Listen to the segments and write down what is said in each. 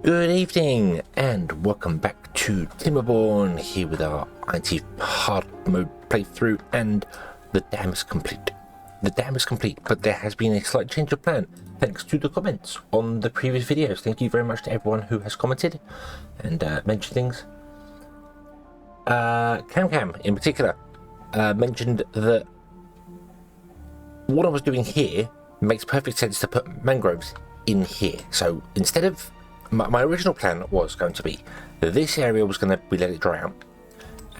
Good evening and welcome back to Timberborn, here with our IT hard mode playthrough, and the dam is complete. The dam is complete, but there has been a slight change of plan thanks to the comments on the previous videos. Thank you very much to everyone who has commented and mentioned things. Cam in particular mentioned that what I was doing here makes perfect sense to put mangroves in here. So instead of my original plan was going to be this area was going to be let it dry out,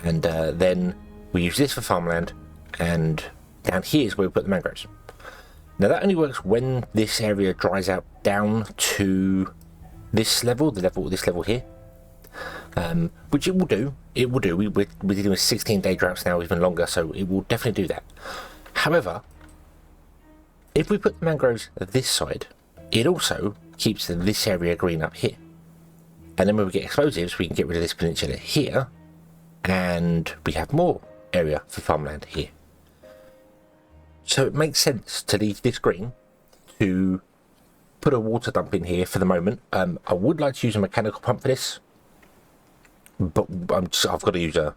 and then we use this for farmland, and down here is where we put the mangroves. Now that only works when this area dries out down to this level, this level here, which it will do. It will do. We're dealing with 16-day droughts now, even longer, so it will definitely do that. However, if we put the mangroves this side, it also keeps this area green up here, and then when we get explosives we can get rid of this peninsula here, and we have more area for farmland here. So it makes sense to leave this green, to put a water dump in here for the moment. I would like to use a mechanical pump for this, but I've got to use a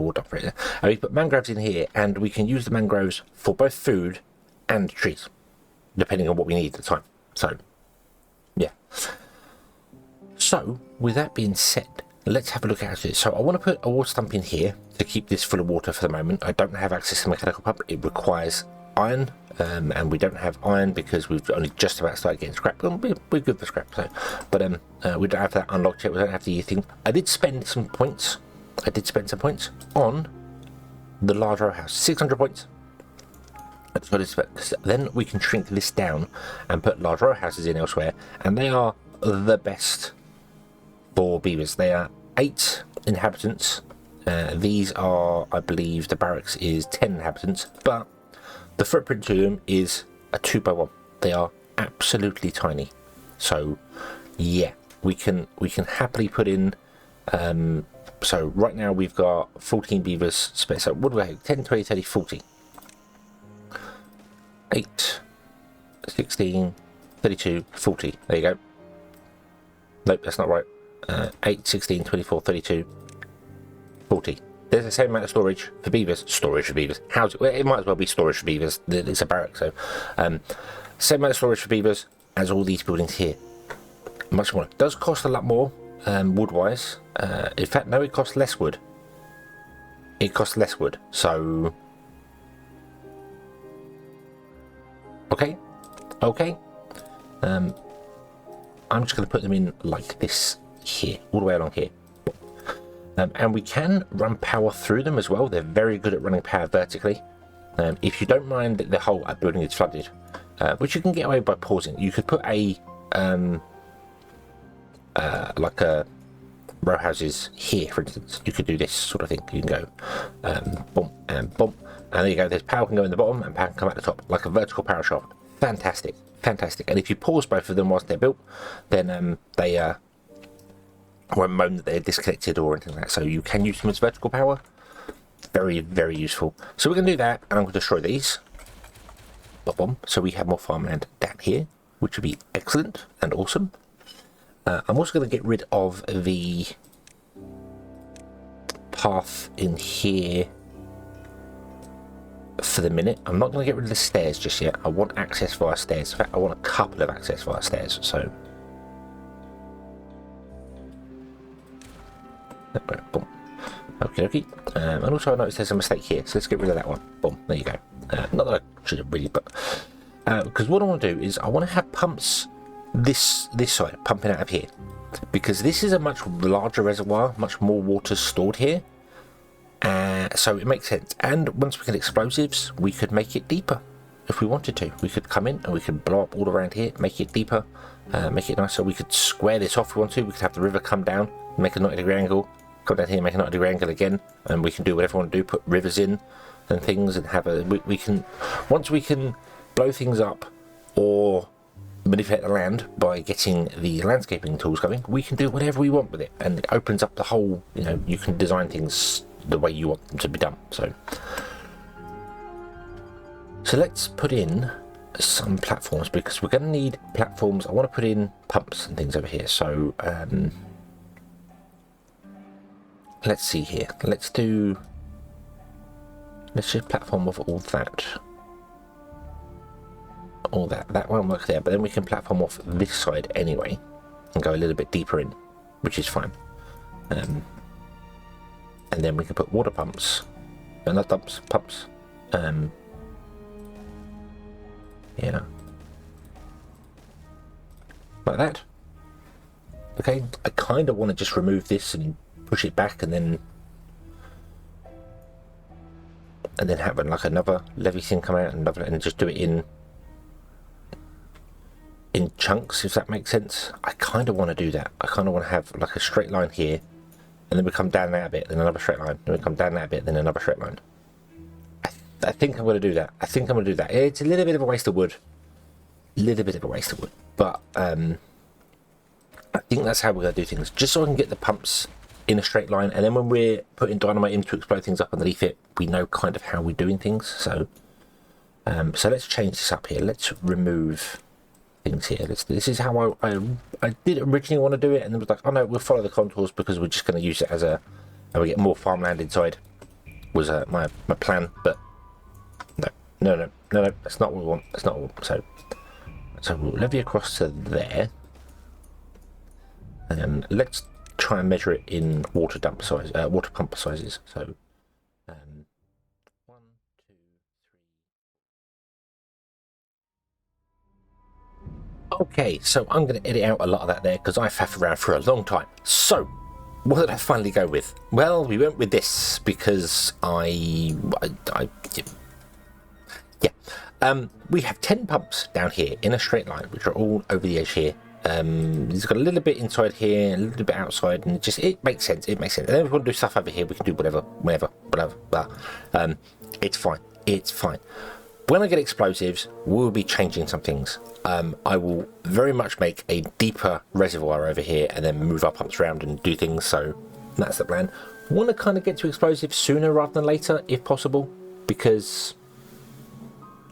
water dump for it. And we put mangroves in here, and we can use the mangroves for both food and trees, depending on what we need at the time. So yeah. So with that being said, let's have a look at it. So I want to put a water dump in here to keep this full of water for the moment. I don't have access to a mechanical pump. It requires iron, and we don't have iron because we've only just about started getting scrap. We're good for scrap, so, but we don't have that unlocked yet. We don't have the thing. I did spend some points. On the large row house. 600 points. Then we can shrink this down and put large row houses in elsewhere, and they are the best for beavers. They are 8 inhabitants. These are, I believe, the barracks is 10 inhabitants, but the footprint to them is a 2x1. They are absolutely tiny. So yeah, we can happily put in. So right now we've got 14 beavers space. So what do we have? 10, 20, 30, 40. 8, 16, 32, 40. There you go. Nope, that's not right. 8, 16, 24, 32, 40. There's the same amount of storage for beavers. Storage for beavers. How's it? Well, it might as well be storage for beavers. It's a barrack, so same amount of storage for beavers as all these buildings here. Much more. It does cost a lot more wood-wise. In fact, no, it costs less wood. So okay. I'm just going to put them in like this here, all the way along here. And we can run power through them as well. They're very good at running power vertically. If you don't mind that the whole building is flooded, which you can get away by pausing, you could put a like a row houses here, for instance. You could do this sort of thing. You can go boom and boom, and there you go. There's power can go in the bottom and power can come out the top, like a vertical power shaft. Fantastic. And if you pause both of them whilst they're built, then they won't moan that they're disconnected or anything like that. So you can use them as vertical power. Very, very useful. So we're going to do that, and I'm going to destroy these. Boom. So we have more farmland down here, which would be excellent and awesome. I'm also going to get rid of the path in here for the minute. I'm not going to get rid of the stairs just yet. I want access via stairs. In fact, I want a couple of access via stairs. So boom. Okay. And also I noticed there's a mistake here, so let's get rid of that one. Boom. There you go. Not that I should have really, but because what I want to do is I want to have pumps this side pumping out of here, because this is a much larger reservoir, much more water stored here. So it makes sense, and once we get explosives we could make it deeper if we wanted to. We could come in and we could blow up all around here, make it deeper, make it nicer. We could square this off if we want to. We could have the river come down, make a 90-degree angle, come down here, make a 90-degree angle again, and we can do whatever we want to do, put rivers in and things, and have a we can, once we can blow things up or manipulate the land by getting the landscaping tools going, we can do whatever we want with it, and it opens up the whole, you can design things the way you want them to be done. So let's put in some platforms, because we're going to need platforms. I want to put in pumps and things over here. So let's see here. Let's just platform off all that. All that won't work there, but then we can platform off this side anyway and go a little bit deeper in, which is fine. And then we can put water pumps, not pumps. Yeah, like that. Okay, I kind of want to just remove this and push it back, and then have like another levy thing come out, and just do it in chunks, if that makes sense. I kind of want to do that. I kind of want to have like a straight line here, and then we come down that a bit, then another straight line, then we come down that a bit, then another straight line. I think I'm going to do that. It's a little bit of a waste of wood. But I think that's how we're going to do things. Just so I can get the pumps in a straight line, and then when we're putting dynamite in to explode things up underneath it, we know kind of how we're doing things. So let's change this up here. Let's remove things here. This is how I did originally want to do it, and then was like, oh no, we'll follow the contours because we're just going to use it as and we get more farmland inside. Was my plan, but no, that's not what we want. That's not what we want. So we'll levy across to there, and let's try and measure it in water pump sizes. So 1, 2, 3. Okay, so I'm going to edit out a lot of that there because I faffed around for a long time. So what did I finally go with? Well, we went with this because we have 10 pumps down here in a straight line, which are all over the edge here. It's got a little bit inside here, a little bit outside, and it makes sense. And then if we want to do stuff over here, we can do whatever. It's fine. When I get explosives, we'll be changing some things. I will very much make a deeper reservoir over here and then move our pumps around and do things, so that's the plan. I want to kind of get to explosives sooner rather than later, if possible, because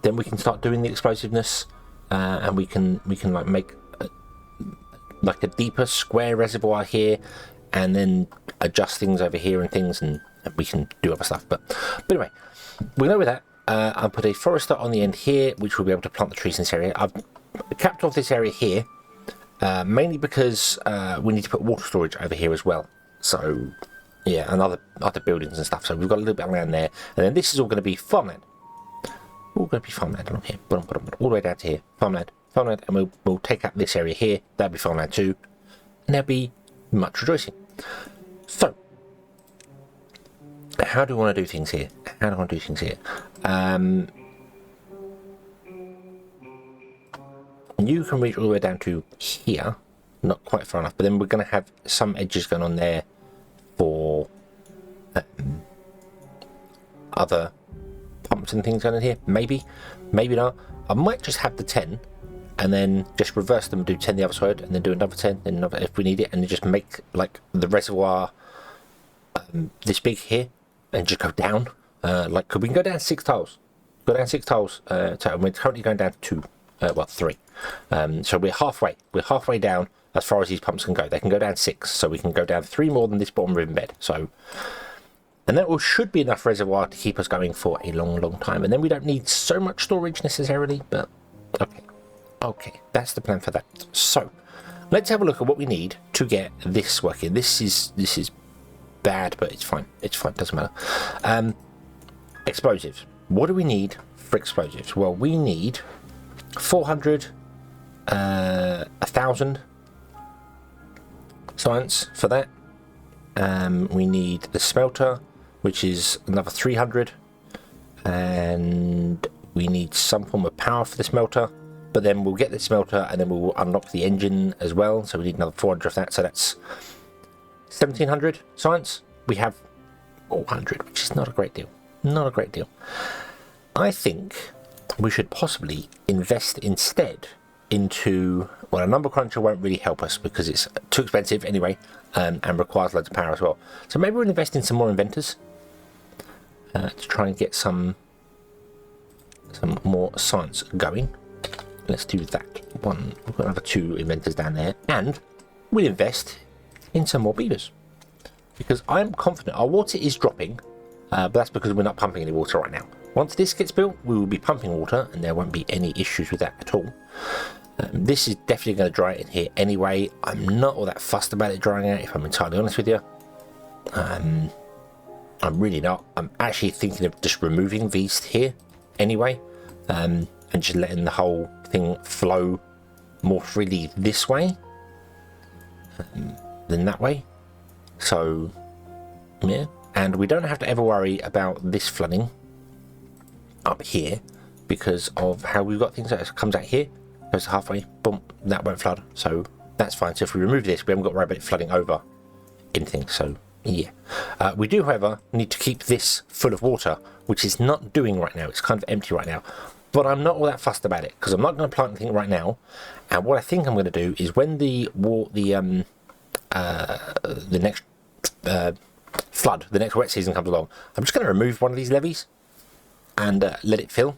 then we can start doing the explosiveness, and we can like make a deeper square reservoir here, and then adjust things over here and things, and we can do other stuff. But anyway, we'll go with that. I'll put a forester on the end here, which will be able to plant the trees in this area. I've capped off this area here, mainly because we need to put water storage over here as well. So yeah, and other buildings and stuff. So we've got a little bit of land there, and then this is all going to be farmland. All going to be farmland along here, all the way down to here, farmland, and we'll take up this area here. That'll be farmland too, and there'll be much rejoicing. So, how do we want to do things here? You can reach all the way down to here, not quite far enough, but then we're going to have some edges going on there for other pumps and things going in here. Maybe not. I might just have the 10 and then just reverse them and do 10 the other side, and then do another 10, then another if we need it, and then just make like the reservoir this big here and just go down. Like, could we go down 6 tiles? So we're currently going down to 3. So we're halfway down as far as these pumps can go. They can go down 6, so we can go down 3 more than this bottom ribbon bed. So, and that should be enough reservoir to keep us going for a long time. And then we don't need so much storage necessarily, but okay, that's the plan for that. So let's have a look at what we need to get this working. This is bad, but it's fine. Doesn't matter. Explosives. What do we need for explosives? Well, we need 400, 1,000 science for that. We need the smelter, which is another 300, and we need some form of power for the smelter, but then we'll get the smelter and then we'll unlock the engine as well, so we need another 400 of that, so that's 1,700 science. We have 400, which is not a great deal. I think we should possibly invest instead into, well, a number cruncher won't really help us because it's too expensive anyway, and requires loads of power as well. So maybe we'll invest in some more inventors to try and get some more science going. let's do that. One, we've got another 2 inventors down there, and we'll invest in some more beavers. Because I'm confident our water is dropping, but that's because we're not pumping any water right now. Once this gets built, we will be pumping water, and there won't be any issues with that at all. This is definitely going to dry in here anyway. I'm not all that fussed about it drying out, if I'm entirely honest with you. I'm really not. I'm actually thinking of just removing these here anyway, and just letting the whole thing flow more freely this way than that way. So, yeah. And we don't have to ever worry about this flooding up here because of how we've got things. That it comes out here, goes halfway, boom, that won't flood. So that's fine. So if we remove this, we haven't got to worry about it flooding over anything. So yeah, we do, however, need to keep this full of water, which is not doing right now. It's kind of empty right now, but I'm not all that fussed about it because I'm not going to plant anything right now. And what I think I'm going to do is when the next flood, the next wet season comes along, I'm just going to remove one of these levees and let it fill,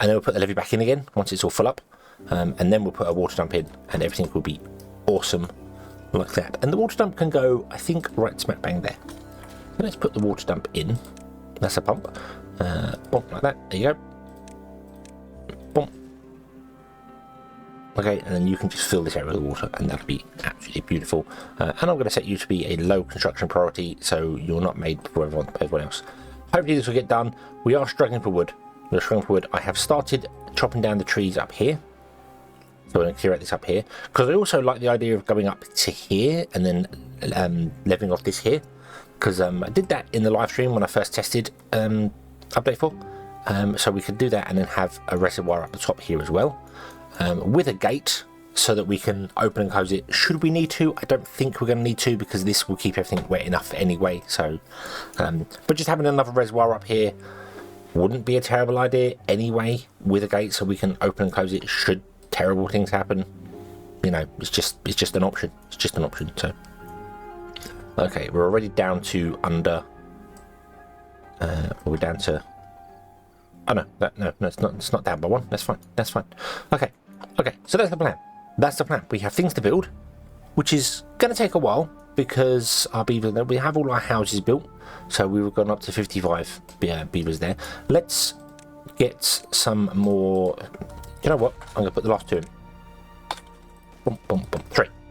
and then we'll put the levee back in again once it's all full up, and then we'll put a water dump in, and everything will be awesome like that. And the water dump can go, I think, right smack bang there. So let's put the water dump in. That's a pump. Boom, like that. There you go. Boom. Okay, and then you can just fill this area with water, and that'll be absolutely beautiful. And I'm going to set you to be a low construction priority, so you're not made before everyone else. Hopefully this will get done. We are struggling for wood. We're struggling for wood. I have started chopping down the trees up here. So I'm going to clear out this up here. Because I also like the idea of going up to here and then leveling off this here. Because I did that in the live stream when I first tested update 4. So we could do that and then have a reservoir up the top here as well. With a gate so that we can open and close it should we need to. I don't think we're going to need to because this will keep everything wet enough anyway. So, but just having another reservoir up here wouldn't be a terrible idea anyway with a gate so we can open and close it should terrible things happen. You know, it's just an option. It's just an option. So, okay, we're already down to under. We're down to. Oh no, no, it's not down by 1. That's fine. That's fine. Okay, so that's the plan. That's the plan. We have things to build, which is going to take a while because our beavers, we have all our houses built. So we were going up to 55 beavers there. Let's get some more. You know what? I'm going to put the last 2 in. Boom, boom, boom.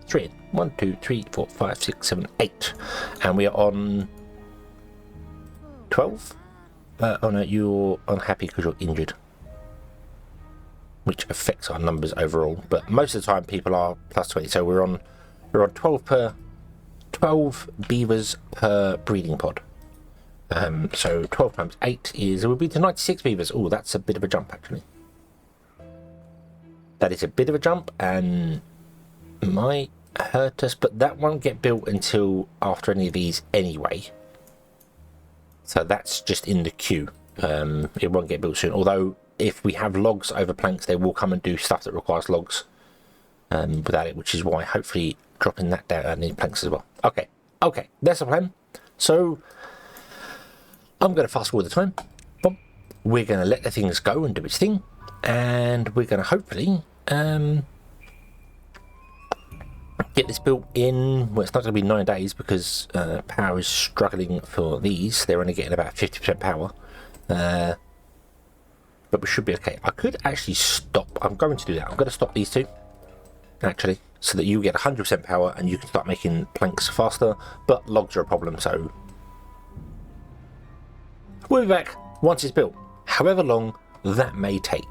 3 in. 1, 2, 3, 4, 5, 6, 7, 8. And we are on 12. Oh no, you're unhappy because you're injured, which affects our numbers overall. But most of the time, people are plus 20. So we're on 12 beavers per breeding pod. So 12 times 8 is, it would be to 96 beavers. Oh, that's a bit of a jump actually. That is a bit of a jump and might hurt us, but that won't get built until after any of these anyway. So that's just in the queue. It won't get built soon. Although if we have logs over planks, they will come and do stuff that requires logs without it, which is why hopefully dropping that down and need planks as well. Okay, that's the plan. So I'm going to fast forward the time. Boom. We're going to let the things go and do its thing, and we're going to hopefully get this built in. Well, it's not going to be 9 days because power is struggling for these. They're only getting about 50% power, but we should be okay. I could actually stop. I'm going to do that. I'm going to stop these 2 actually, so that you get 100% power and you can start making planks faster. But logs are a problem, so we'll be back once it's built, however long that may take.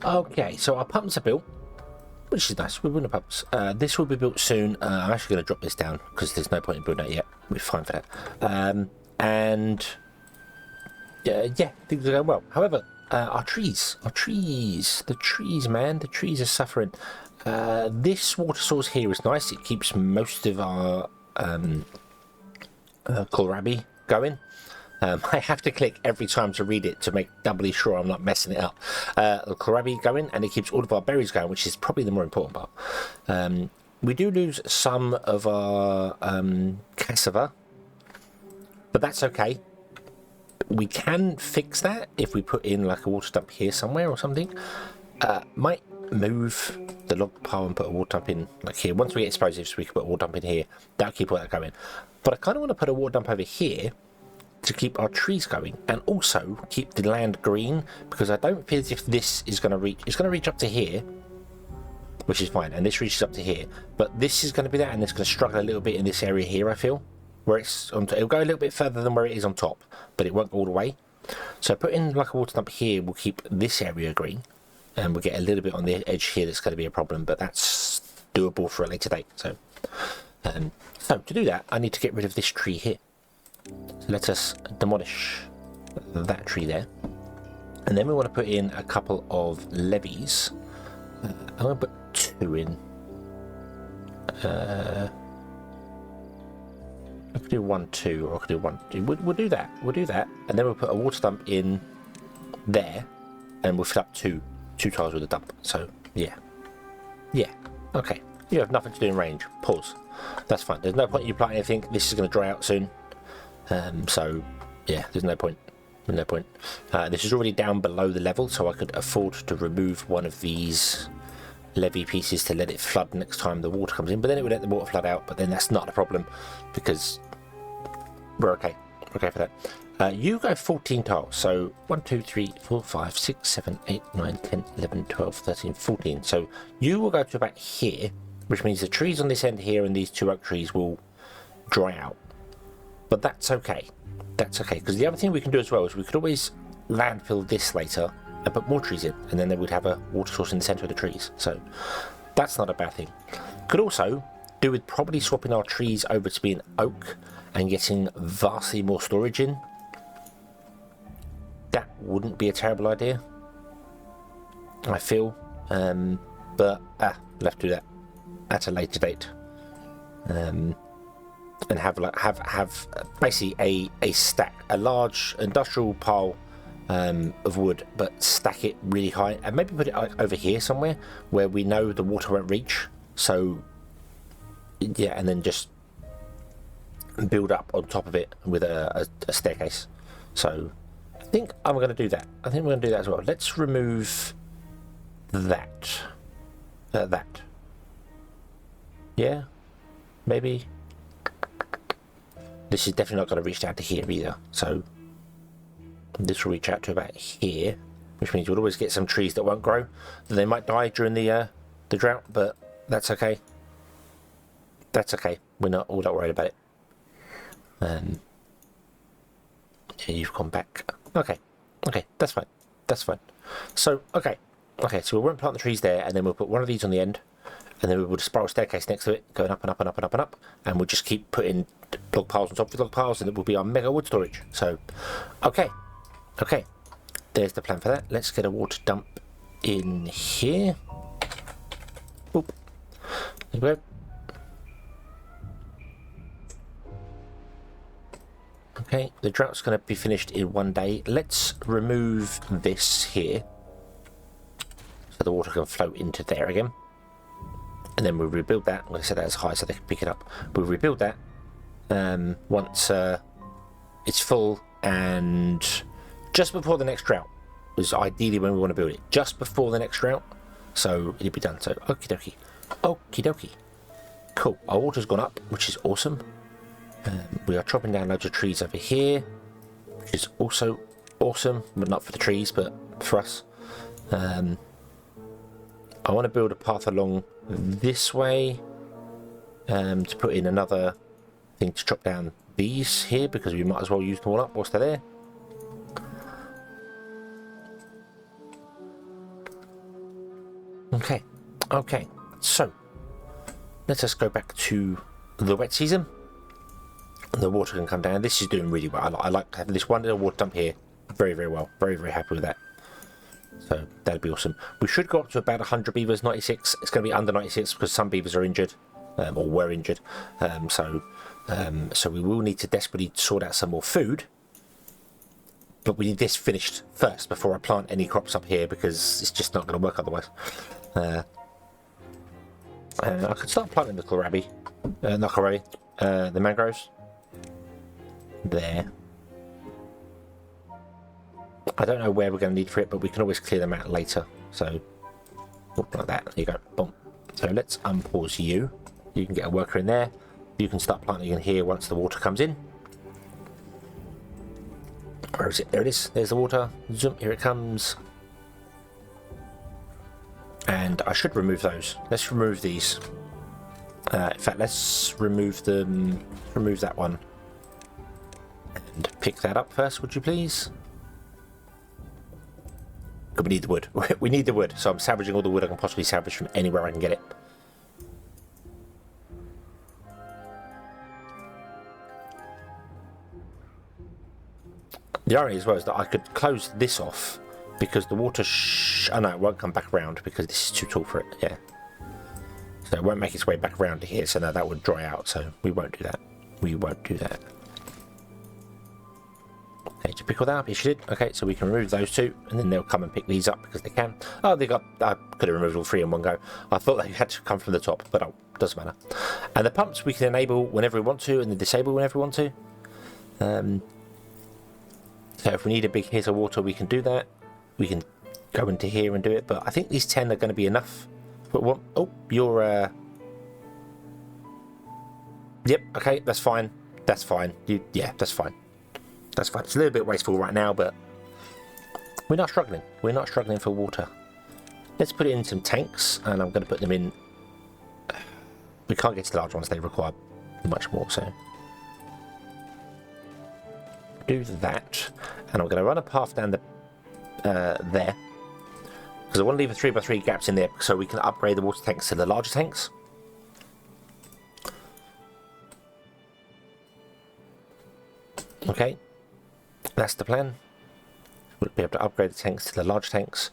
Okay, so our pumps are built, which is nice. We're building pumps. This will be built soon. I'm actually going to drop this down because there's no point in building it yet. We're fine for that. And yeah, things are going well. However, the trees, man, the trees are suffering. This water source here is nice. It keeps most of our kohlrabi going. I have to click every time to read it to make doubly sure I'm not messing it up. The kohlrabi going, and it keeps all of our berries going, which is probably the more important part. We do lose some of our cassava, but that's okay. We can fix that if we put in like a water dump here somewhere or something. Might move the log pile and put a water dump in like here. Once we get explosives, we can put a water dump in here. That'll keep all that going. But I kind of want to put a water dump over here to keep our trees going and also keep the land green, because I don't feel as if this is going to reach. It's going to reach up to here, which is fine, and this reaches up to here. But this is going to be that, and it's going to struggle a little bit in this area here. I feel where it's on. It'll go a little bit further than where it is on top, but it won't go all the way. So putting like a water dump here will keep this area green, and we'll get a little bit on the edge here. That's going to be a problem, but that's doable for a later date. So to do that, I need to get rid of this tree here. So let us demolish that tree there, and then we want to put in a couple of levees. I'm going to put 2 in. I could do 1, 2, or I could do 1, 2. We'll do that. We'll do that, and then we'll put a water dump in there, and we'll fill up two tiles with a dump. So yeah, okay. You have nothing to do in range. Pause. That's fine. There's no point in you planting anything. This is going to dry out soon. So yeah, there's no point. This is already down below the level, so I could afford to remove one of these levee pieces to let it flood next time the water comes in, but then it would let the water flood out, but then that's not a problem because we're okay. We're okay for that. You go 14 tiles, so 1, 2, 3, 4, 5, 6, 7, 8, 9, 10, 11, 12, 13, 14. So you will go to about here, which means the trees on this end here and these 2 oak trees will dry out. But that's okay. That's okay, because the other thing we can do as well is we could always landfill this later and put more trees in, and then we'd have a water source in the centre of the trees. So that's not a bad thing. Could also do with probably swapping our trees over to being oak and getting vastly more storage in. That wouldn't be a terrible idea, I feel. But we'll have to do that at a later date. And have basically a stack, a large industrial pile of wood, but stack it really high, and maybe put it over here somewhere where we know the water won't reach. So yeah, and then just build up on top of it with a staircase. So I think I'm going to do that. I think we're going to do that as well. Let's remove that. Yeah, maybe. This is definitely not going to reach down to here either, so this will reach out to about here, which means we'll always get some trees that won't grow. They might die during the drought, but that's okay. That's okay. We're not all that worried about it. Yeah, you've gone back. Okay, that's fine. That's fine. So okay, so we won't plant the trees there, and then we'll put one of these on the end, and then we will spiral staircase next to it, going up and up and up and up and up, and we'll just keep putting log piles on top of log piles, and it will be our mega wood storage. So okay, there's the plan for that. Let's get a water dump in here. Boop. There we go. Okay, the drought's going to be finished in 1 day. Let's remove this here so the water can flow into there again, and then we'll rebuild that. I'm going to set that as high so they can pick it up. We'll rebuild that once it's full, and just before the next drought is ideally when we want to build it. Just before the next drought, so it'll be done. So okie dokie. Cool. Our water's gone up, which is awesome. We are chopping down loads of trees over here, which is also awesome, but not for the trees, but for us. I want to build a path along this way to put in another thing to chop down these here, because we might as well use them all up whilst they're there. Okay, so let us go back to the wet season. The water can come down. This is doing really well. I like having this one little water dump here. Very, very well. Very, very happy with that. So that'd be awesome. We should go up to about 100 beavers, 96. It's going to be under 96 because some beavers are injured, or were injured. So we will need to desperately sort out some more food. But we need this finished first before I plant any crops up here, because it's just not going to work otherwise. I could start planting the kohlrabi, the mangroves. There. I don't know where we're going to need for it, but we can always clear them out later. So, like that. There you go. Boom. So let's unpause you. You can get a worker in there. You can start planting in here once the water comes in. Where is it? There it is. There's the water. Zoom. Here it comes. And I should remove those. Let's remove these. In fact, let's remove them. Remove that one. And pick that up first, would you please? We need the wood. We need the wood. So I'm salvaging all the wood I can possibly salvage from anywhere I can get it. The irony as well is that I could close this off because the water oh no, it won't come back around because this is too tall for it. Yeah. So it won't make its way back around to here, so no, that would dry out, so we won't do that. We won't do that. Okay, did you pick all that up? Yes, you did. Okay, so we can remove those two, and then they'll come and pick these up because they can. Oh, they got. I could have removed all three in one go. I thought they had to come from the top, but oh, doesn't matter. And the pumps we can enable whenever we want to, and then disable whenever we want to. So if we need a big hit of water, we can do that. We can go into here and do it, but I think these 10 are going to be enough. But what? Oh, you're. Yep. Okay, that's fine. That's fine. Yeah, that's fine. That's fine. It's a little bit wasteful right now, but we're not struggling. We're not struggling for water. Let's put it in some tanks, and I'm going to put them in. We can't get to the large ones; they require much more. So do that, and I'm going to run a path down the there because I want to leave a 3x3 gaps in there so we can upgrade the water tanks to the larger tanks. Okay. That's the plan. We'll be able to upgrade the tanks to the large tanks.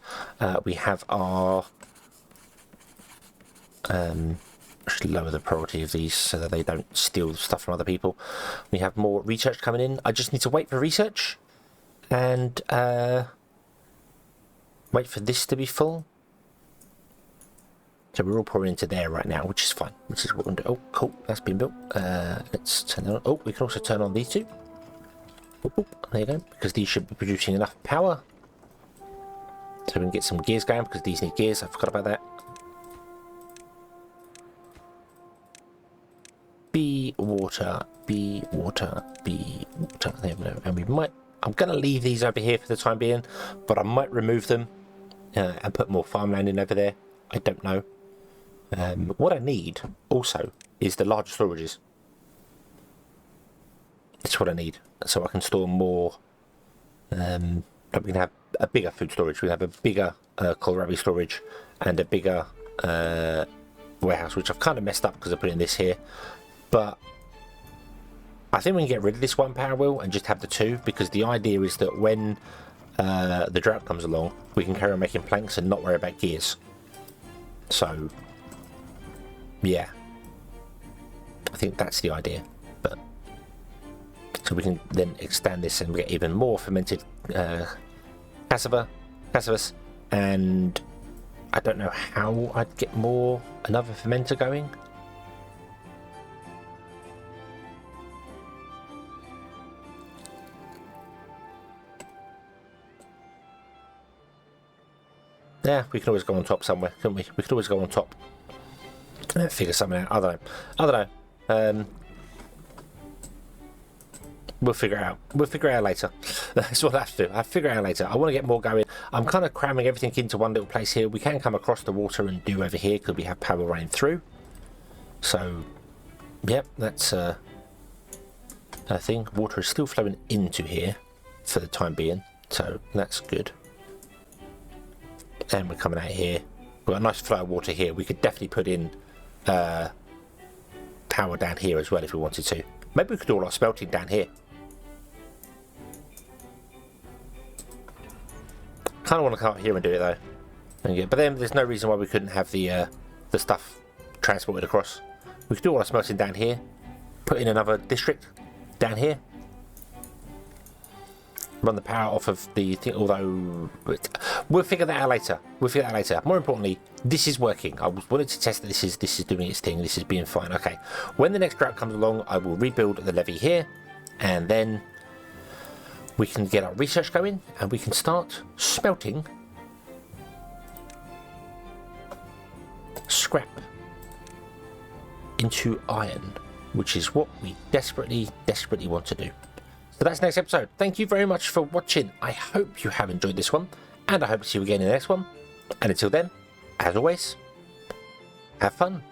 We have our... should lower the priority of these so that they don't steal stuff from other people. We have more research coming in. I just need to wait for research and wait for this to be full. So we're all pouring into there right now, which is fine. Which is what we're going to do. Oh, cool. That's been built. Let's turn on. Oh, we can also turn on these two. There you go, because these should be producing enough power. So we can get some gears going, because these need gears. I forgot about that. Be water, be water, be water. There we go. And we might... I'm going to leave these over here for the time being, but I might remove them and put more farmland in over there. I don't know. What I need also is the larger storages. That's what I need, so I can store more. We can have a bigger food storage. We can have a bigger kohlrabi storage and a bigger warehouse, which I've kind of messed up because I put in this here. But I think we can get rid of this one power wheel and just have the two, because the idea is that when the drought comes along, we can carry on making planks and not worry about gears. So, yeah, I think that's the idea. But so we can then extend this and get even more fermented cassavas, and I don't know how I'd get another fermenter going. Yeah, we can always go on top somewhere, couldn't we? We could always go on top. Figure something out. I don't know. We'll figure it out. We'll figure it out later. That's what I have to do. I'll figure it out later. I want to get more going. I'm kind of cramming everything into one little place here. We can come across the water and do over here because we have power running through. So, yep, that's a thing. Water is still flowing into here for the time being. So, that's good. And we're coming out here. We've got a nice flow of water here. We could definitely put in power down here as well if we wanted to. Maybe we could do all our smelting down here. Kind of want to come up here and do it though. But then there's no reason why we couldn't have the stuff transported across. We could do all our smelting down here. Put in another district down here. Run the power off of the thing, although we'll figure that out later. More importantly, this is working. I wanted to test that this is doing its thing. This is being fine. Okay. When the next drought comes along, I will rebuild the levee here, and then we can get our research going and we can start smelting scrap into iron, which is what we desperately want to do. So that's next episode. Thank you very much for watching. I hope you have enjoyed this one, and I hope to see you again in the next one. And until then, as always, have fun.